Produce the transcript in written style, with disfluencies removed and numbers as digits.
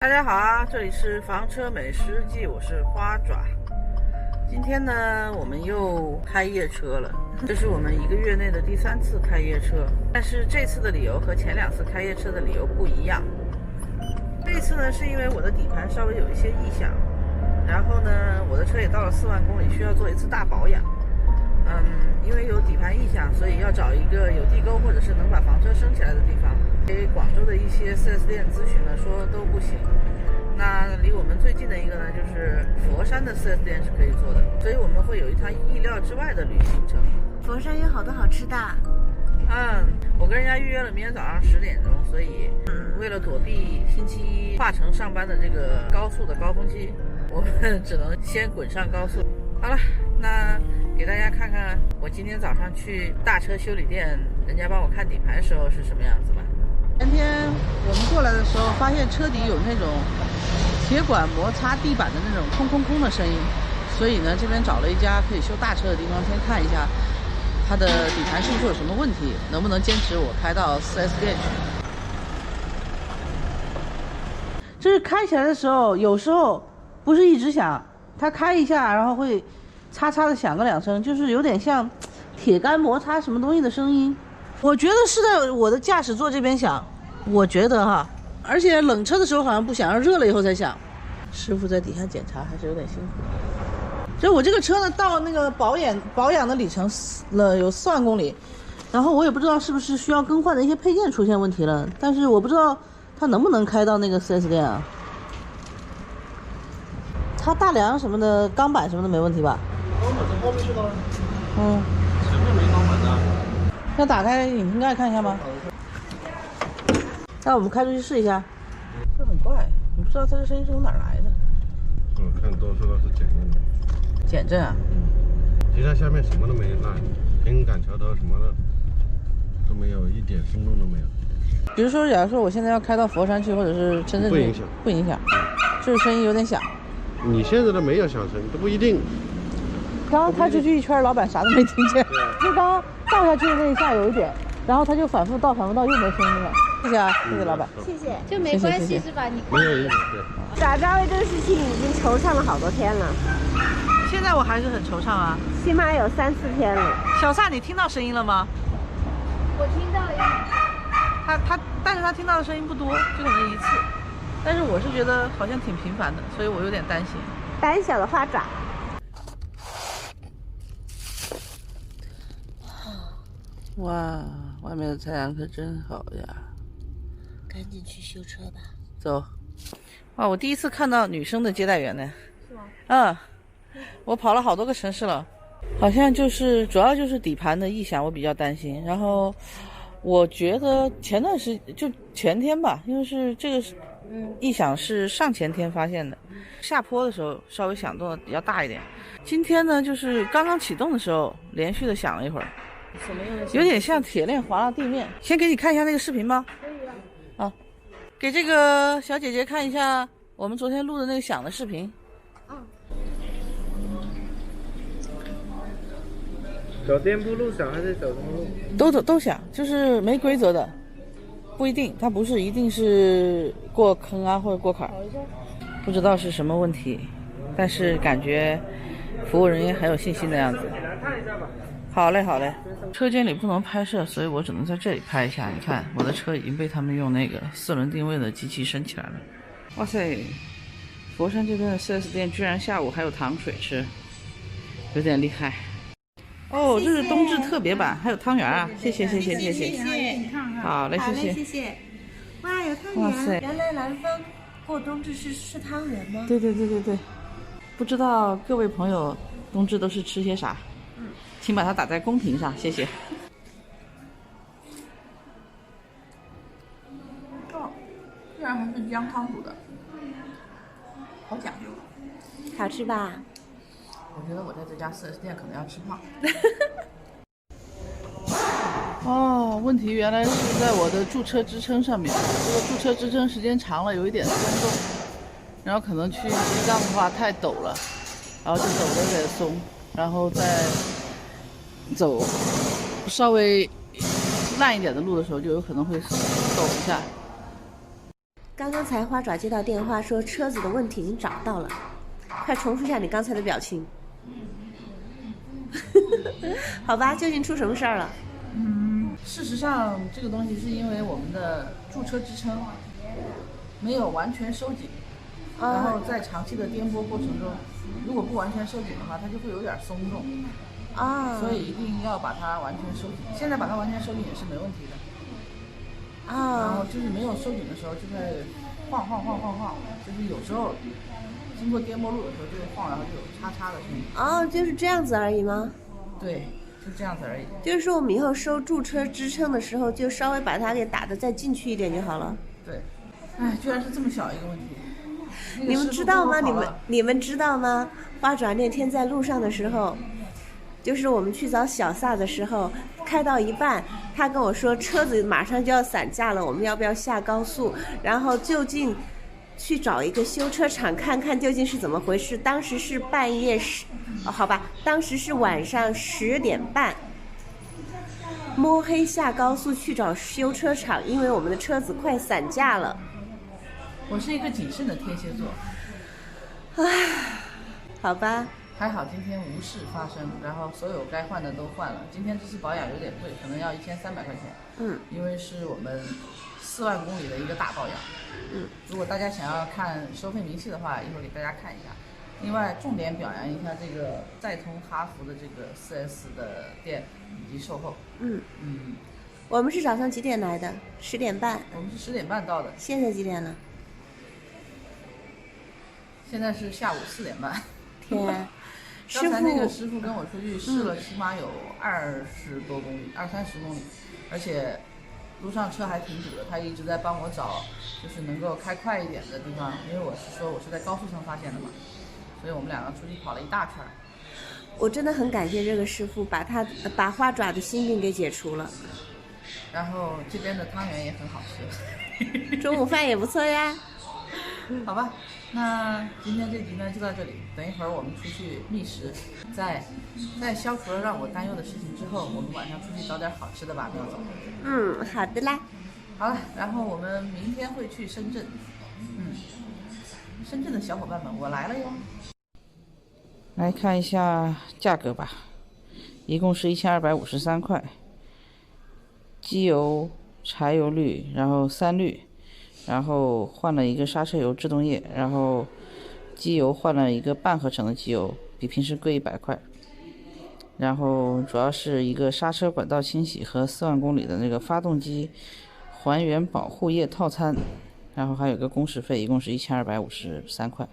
大家好啊，这里是房车美食记，我是花爪。今天呢，我们又开夜车了，这是我们1个月内的第3次开夜车。但是这次的理由和前2次开夜车的理由不一样。这一次呢，是因为我的底盘稍微有一些异响，然后呢，我的车也到了4万公里，需要做一次大保养。因为有底盘异响，所以要找一个有地沟或者是能把房车升起来的地方。给广州的一些 4S 店咨询了，说都不行。那离我们最近的一个呢，就是佛山的 4S 店是可以做的，所以我们会有一趟意料之外的旅行程。佛山有好多好吃的。我跟人家预约了明天早上10点钟，所以为了躲避星期一华城上班的这个高速的高峰期，我们只能先滚上高速。好了，那给大家看看我今天早上去大车修理店，人家帮我看底盘时候是什么样子吧。前天我们过来的时候，发现车底有那种铁管摩擦地板的那种空空空的声音，所以呢，这边找了一家可以修大车的地方，先看一下它的底盘是不是有什么问题，能不能坚持我开到 4S 店去。就是开起来的时候，有时候不是一直响，它开一下，然后会嚓嚓的响个2声，就是有点像铁杆摩擦什么东西的声音。我觉得是在我的驾驶座这边响，我觉得哈，而且冷车的时候好像不响，热了以后才响。师傅在底下检查还是有点辛苦。就我这个车呢，到那个保养的里程了有4万公里，然后我也不知道是不是需要更换的一些配件出现问题了，但是我不知道它能不能开到那个 4S 店啊。它大梁什么的，钢板什么的没问题吧？钢板在后面去了。前面没钢板的。要打开引擎盖看一下吗？那我们开出去试一下。这很怪，你不知道它这声音是从哪儿来的。看多数都是减震的。减震啊？其他下面什么都没有，那平杆桥头什么的都没有，一点松动都没有。比如说，假如说我现在要开到佛山去，或者是深圳去，不影响，就是声音有点响。你现在都没有响声，都不一定。刚刚开出去一圈，老板啥都没听见。就刚刚倒下去的那一下有一点，然后他就反复倒，又没声音了。谢谢啊，谢谢老板。谢谢，就没关系是吧？你没有影响，对。打招为这个事情已经惆怅了好多天了。现在我还是很惆怅啊，起码有3、4天了。小灿，你听到声音了吗？我听到了呀。但是他听到的声音不多，就可能1次。但是我是觉得好像挺频繁的，所以我有点担心。胆小的花爪。哇，外面的太阳可真好呀！赶紧去修车吧。走。哇，我第一次看到女生的接待员呢。是吗？我跑了好多个城市了，好像就是主要就是底盘的异响，我比较担心。然后我觉得前段时间就前天吧，因为是这个异响是上前天发现的，下坡的时候稍微响动的比较大一点。今天呢，就是刚刚启动的时候连续的响了一会儿。什么样的？有点像铁链划到地面。先给你看一下那个视频吗？可以啊。啊，给这个小姐姐看一下我们昨天录的那个响的视频。走颠簸路响还是走什么路？都响，就是没规则的，不一定，它不是一定是过坑啊或者过坎儿，不知道是什么问题，但是感觉服务人员很有信心的样子。好嘞，好嘞。车间里不能拍摄，所以我只能在这里拍一下。你看，我的车已经被他们用那个4轮定位的机器升起来了。哇塞，佛山这边的 4S 店居然下午还有糖水吃，有点厉害。哦，这是冬至特别版，还有汤圆啊！谢谢。好嘞，谢谢。哇，有汤圆！哇塞，原来南方过冬至是吃汤圆吗？对。不知道各位朋友冬至都是吃些啥？请把它打在公屏上，谢谢。居然还是姜汤煮的，好讲究。好吃吧？我觉得我在这家 4S 店可能要吃胖。问题原来是在我的驻车支撑上面。这个驻车支撑时间长了有一点松动，然后可能去西藏的话太陡了，然后就走的有点松，然后再走稍微烂一点的路的时候，就有可能会抖一下。刚刚才花爪接到电话说车子的问题已经找到了，快重复一下你刚才的表情。好吧，究竟出什么事儿了？事实上这个东西是因为我们的驻车支撑没有完全收紧，然后在长期的颠簸过程中，如果不完全收紧的话，它就会有点松动所以一定要把它完全收紧。现在把它完全收紧也是没问题的然后就是没有收紧的时候就会晃，就是有时候经过颠簸路的时候就会晃，然后就有嚓嚓的声音。就是这样子而已吗？对，就这样子而已。就是说我们以后收驻车支撑的时候，就稍微把它给打得再进去一点就好了。对，居然是这么小一个问题。你们知道吗？你们知道吗？花爪那天在路上的时候，就是我们去找小萨的时候，开到一半，他跟我说车子马上就要散架了，我们要不要下高速？然后就近去找一个修车厂看看究竟是怎么回事。当时是当时是晚上10点半，摸黑下高速去找修车厂，因为我们的车子快散架了。我是一个谨慎的天蝎座，好吧，还好今天无事发生，然后所有该换的都换了。今天这次保养有点贵，可能要1300块钱。因为是我们4万公里的一个大保养。如果大家想要看收费明细的话，一会儿给大家看一下。另外，重点表扬一下这个载通哈弗的这个4S 的店以及售后。我们是早上几点来的？10点半。我们是10点半到的。现在几点了？现在是下午4点半。天，刚才那个师傅跟我出去试了，起码有20多公里，20-30公里，而且路上车还挺堵的，他一直在帮我找，就是能够开快一点的地方，因为我是在高速上发现的嘛，所以我们两个出去跑了一大圈。我真的很感谢这个师傅，把花爪的心病给解除了。然后这边的汤圆也很好吃，中午饭也不错呀。好吧，那今天这集呢就到这里。等一会儿我们出去觅食，在消除了让我担忧的事情之后，我们晚上出去找点好吃的吧，妙总。好的啦。好了，然后我们明天会去深圳。深圳的小伙伴们，我来了哟。来看一下价格吧，一共是1253块。机油、柴油滤，然后3滤，然后换了一个刹车油制动液，然后机油换了一个半合成的机油，比平时贵100块。然后主要是一个刹车管道清洗和4万公里的那个发动机还原保护液套餐，然后还有个工时费，一共是1253块。